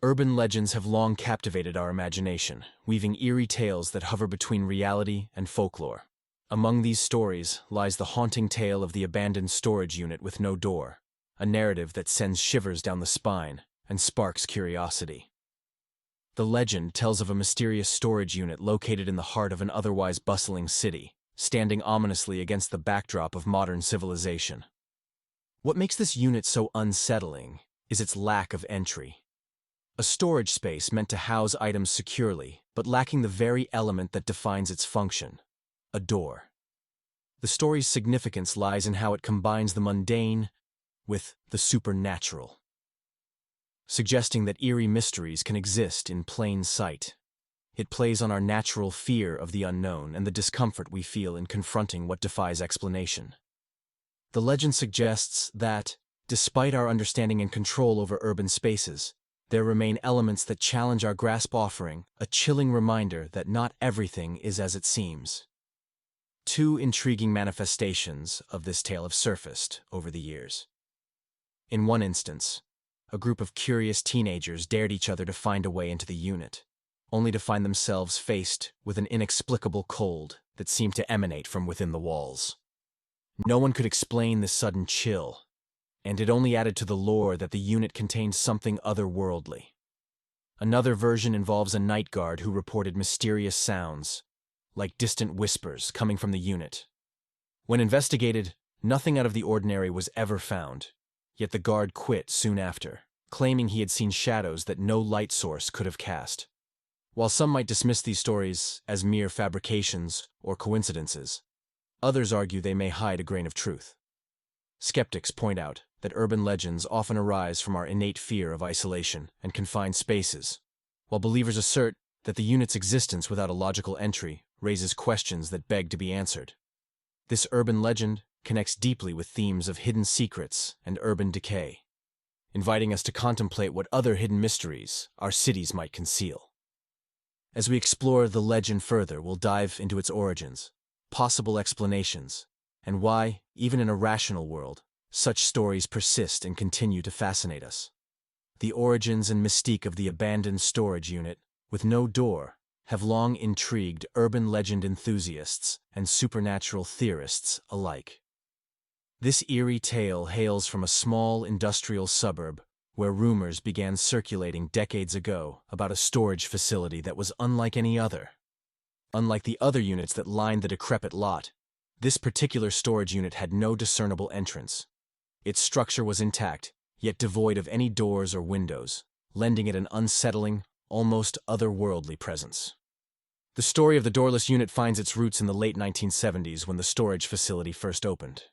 Urban legends have long captivated our imagination, weaving eerie tales that hover between reality and folklore. Among these stories lies the haunting tale of the abandoned storage unit with no door, a narrative that sends shivers down the spine and sparks curiosity. The legend tells of a mysterious storage unit located in the heart of an otherwise bustling city, standing ominously against the backdrop of modern civilization. What makes this unit so unsettling is its lack of entry. A storage space meant to house items securely, but lacking the very element that defines its function: a door. The story's significance lies in how it combines the mundane with the supernatural, suggesting that eerie mysteries can exist in plain sight. It plays on our natural fear of the unknown and the discomfort we feel in confronting what defies explanation. The legend suggests that, despite our understanding and control over urban spaces, there remain elements that challenge our grasp, offering a chilling reminder that not everything is as it seems. Two intriguing manifestations of this tale have surfaced over the years. In one instance, a group of curious teenagers dared each other to find a way into the unit, only to find themselves faced with an inexplicable cold that seemed to emanate from within the walls. No one could explain this sudden chill, and it only added to the lore that the unit contained something otherworldly. Another version involves a night guard who reported mysterious sounds, like distant whispers coming from the unit. When investigated, nothing out of the ordinary was ever found, yet the guard quit soon after, claiming he had seen shadows that no light source could have cast. While some might dismiss these stories as mere fabrications or coincidences, others argue they may hide a grain of truth. Skeptics point out that urban legends often arise from our innate fear of isolation and confined spaces, while believers assert that the unit's existence without a logical entry raises questions that beg to be answered. This urban legend connects deeply with themes of hidden secrets and urban decay, inviting us to contemplate what other hidden mysteries our cities might conceal. As we explore the legend further, we'll dive into its origins, possible explanations, and why, even in a rational world, such stories persist and continue to fascinate us. The origins and mystique of the abandoned storage unit, with no door, have long intrigued urban legend enthusiasts and supernatural theorists alike. This eerie tale hails from a small industrial suburb where rumors began circulating decades ago about a storage facility that was unlike any other. Unlike the other units that lined the decrepit lot, this particular storage unit had no discernible entrance. Its structure was intact, yet devoid of any doors or windows, lending it an unsettling, almost otherworldly presence. The story of the doorless unit finds its roots in the late 1970s when the storage facility first opened.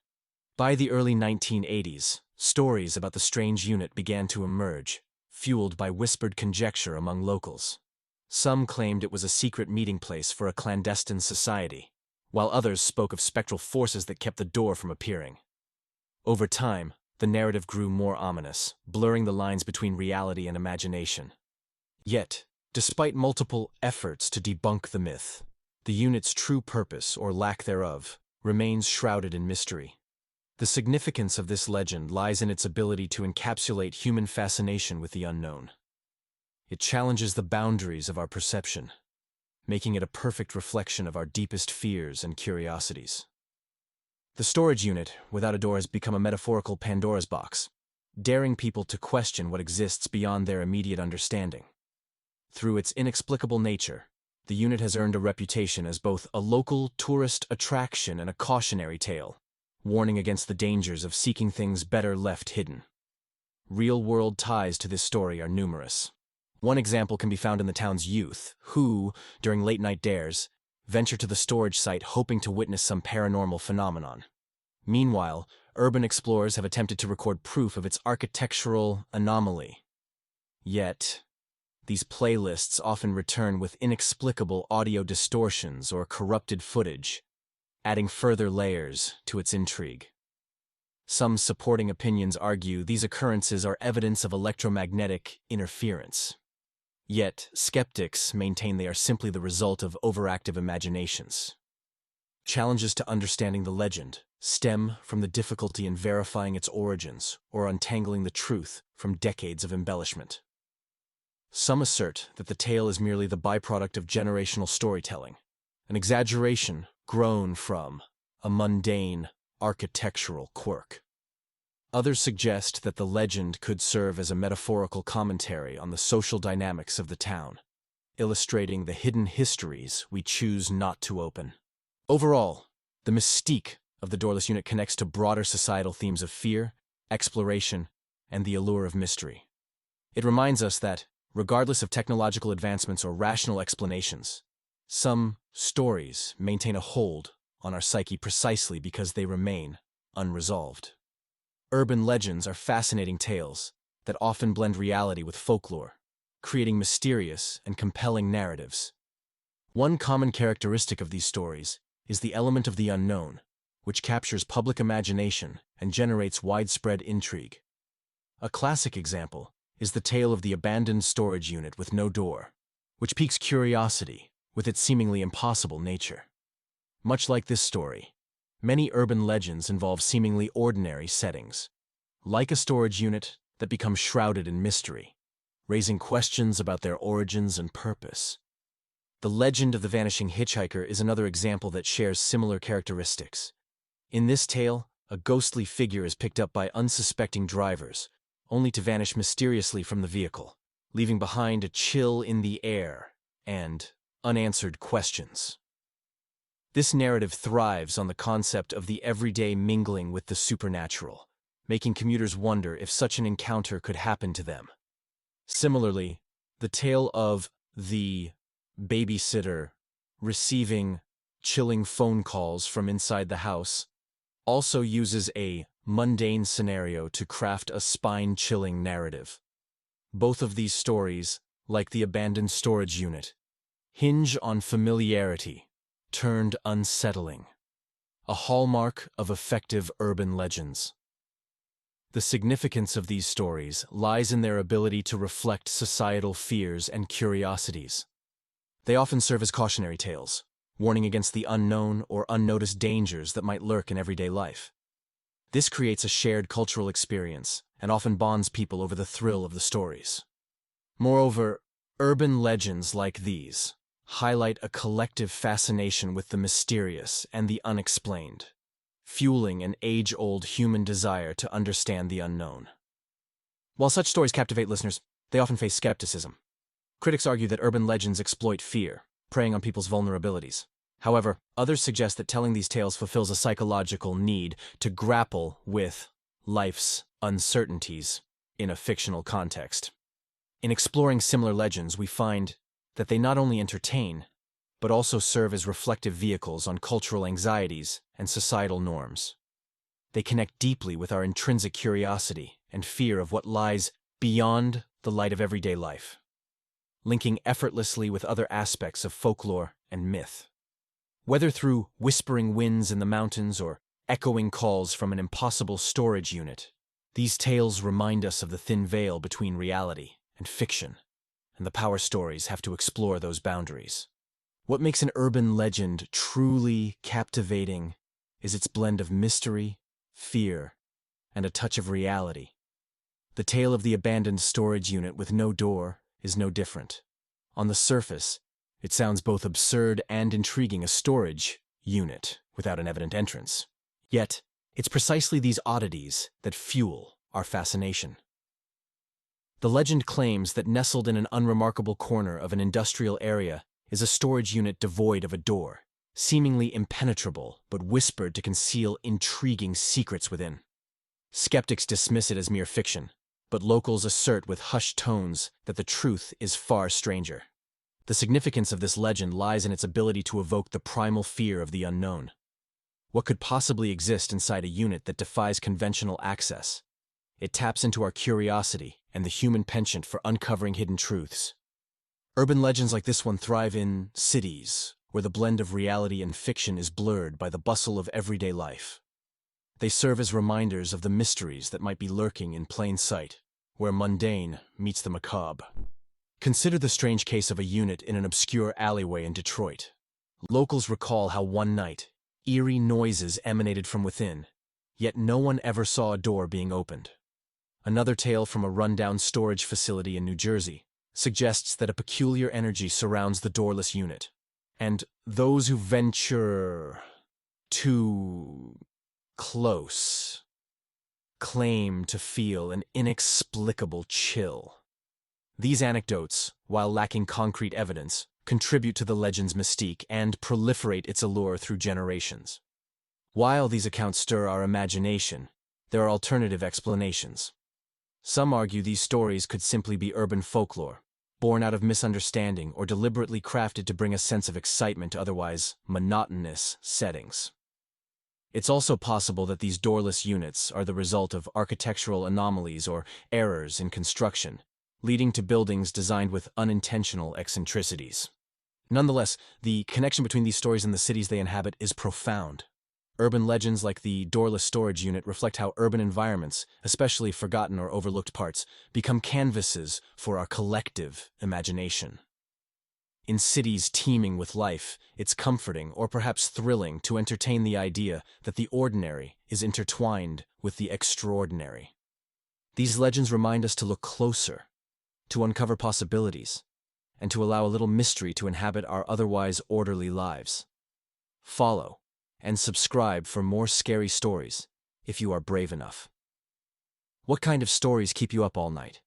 By the early 1980s, stories about the strange unit began to emerge, fueled by whispered conjecture among locals. Some claimed it was a secret meeting place for a clandestine society, while others spoke of spectral forces that kept the door from appearing. Over time, the narrative grew more ominous, blurring the lines between reality and imagination. Yet, despite multiple efforts to debunk the myth, the unit's true purpose, or lack thereof, remains shrouded in mystery. The significance of this legend lies in its ability to encapsulate human fascination with the unknown. It challenges the boundaries of our perception, making it a perfect reflection of our deepest fears and curiosities. The storage unit, without a door, has become a metaphorical Pandora's box, daring people to question what exists beyond their immediate understanding. Through its inexplicable nature, the unit has earned a reputation as both a local tourist attraction and a cautionary tale, warning against the dangers of seeking things better left hidden. Real-world ties to this story are numerous. One example can be found in the town's youth, who, during late-night dares, venture to the storage site hoping to witness some paranormal phenomenon. Meanwhile, urban explorers have attempted to record proof of its architectural anomaly. Yet, these playlists often return with inexplicable audio distortions or corrupted footage, adding further layers to its intrigue. Some supporting opinions argue these occurrences are evidence of electromagnetic interference. Yet, skeptics maintain they are simply the result of overactive imaginations. Challenges to understanding the legend stem from the difficulty in verifying its origins or untangling the truth from decades of embellishment. Some assert that the tale is merely the byproduct of generational storytelling, an exaggeration grown from a mundane architectural quirk. Others suggest that the legend could serve as a metaphorical commentary on the social dynamics of the town, illustrating the hidden histories we choose not to open. Overall, the mystique of the Doorless Unit connects to broader societal themes of fear, exploration, and the allure of mystery. It reminds us that, regardless of technological advancements or rational explanations, some stories maintain a hold on our psyche precisely because they remain unresolved. Urban legends are fascinating tales that often blend reality with folklore, creating mysterious and compelling narratives. One common characteristic of these stories is the element of the unknown, which captures public imagination and generates widespread intrigue. A classic example is the tale of the abandoned storage unit with no door, which piques curiosity with its seemingly impossible nature. Much like this story, many urban legends involve seemingly ordinary settings, like a storage unit that becomes shrouded in mystery, raising questions about their origins and purpose. The legend of the vanishing hitchhiker is another example that shares similar characteristics. In this tale, a ghostly figure is picked up by unsuspecting drivers, only to vanish mysteriously from the vehicle, leaving behind a chill in the air and unanswered questions. This narrative thrives on the concept of the everyday mingling with the supernatural, making commuters wonder if such an encounter could happen to them. Similarly, the tale of the babysitter receiving chilling phone calls from inside the house also uses a mundane scenario to craft a spine-chilling narrative. Both of these stories, like the abandoned storage unit, hinge on familiarity turned unsettling, a hallmark of effective urban legends. The significance of these stories lies in their ability to reflect societal fears and curiosities. They often serve as cautionary tales, warning against the unknown or unnoticed dangers that might lurk in everyday life. This creates a shared cultural experience and often bonds people over the thrill of the stories. Moreover, urban legends like these highlight a collective fascination with the mysterious and the unexplained, fueling an age-old human desire to understand the unknown. While such stories captivate listeners, they often face skepticism. Critics argue that urban legends exploit fear, preying on people's vulnerabilities. However, others suggest that telling these tales fulfills a psychological need to grapple with life's uncertainties in a fictional context. In exploring similar legends, we find that they not only entertain, but also serve as reflective vehicles on cultural anxieties and societal norms. They connect deeply with our intrinsic curiosity and fear of what lies beyond the light of everyday life, linking effortlessly with other aspects of folklore and myth. Whether through whispering winds in the mountains or echoing calls from an impossible storage unit, these tales remind us of the thin veil between reality and fiction, and the power stories have to explore those boundaries. What makes an urban legend truly captivating is its blend of mystery, fear, and a touch of reality. The tale of the abandoned storage unit with no door is no different. On the surface, it sounds both absurd and intriguing, a storage unit without an evident entrance. Yet, it's precisely these oddities that fuel our fascination. The legend claims that nestled in an unremarkable corner of an industrial area is a storage unit devoid of a door, seemingly impenetrable but whispered to conceal intriguing secrets within. Skeptics dismiss it as mere fiction, but locals assert with hushed tones that the truth is far stranger. The significance of this legend lies in its ability to evoke the primal fear of the unknown. What could possibly exist inside a unit that defies conventional access? It taps into our curiosity and the human penchant for uncovering hidden truths. Urban legends like this one thrive in cities, where the blend of reality and fiction is blurred by the bustle of everyday life. They serve as reminders of the mysteries that might be lurking in plain sight, where mundane meets the macabre. Consider the strange case of a unit in an obscure alleyway in Detroit. Locals recall how one night, eerie noises emanated from within, yet no one ever saw a door being opened. Another tale from a rundown storage facility in New Jersey suggests that a peculiar energy surrounds the doorless unit, and those who venture too close claim to feel an inexplicable chill. These anecdotes, while lacking concrete evidence, contribute to the legend's mystique and proliferate its allure through generations. While these accounts stir our imagination, there are alternative explanations. Some argue these stories could simply be urban folklore, born out of misunderstanding or deliberately crafted to bring a sense of excitement to otherwise monotonous settings. It's also possible that these doorless units are the result of architectural anomalies or errors in construction, leading to buildings designed with unintentional eccentricities. Nonetheless, the connection between these stories and the cities they inhabit is profound. Urban legends like the doorless storage unit reflect how urban environments, especially forgotten or overlooked parts, become canvases for our collective imagination. In cities teeming with life, it's comforting or perhaps thrilling to entertain the idea that the ordinary is intertwined with the extraordinary. These legends remind us to look closer, to uncover possibilities, and to allow a little mystery to inhabit our otherwise orderly lives. Follow and subscribe for more scary stories if you are brave enough. What kind of stories keep you up all night?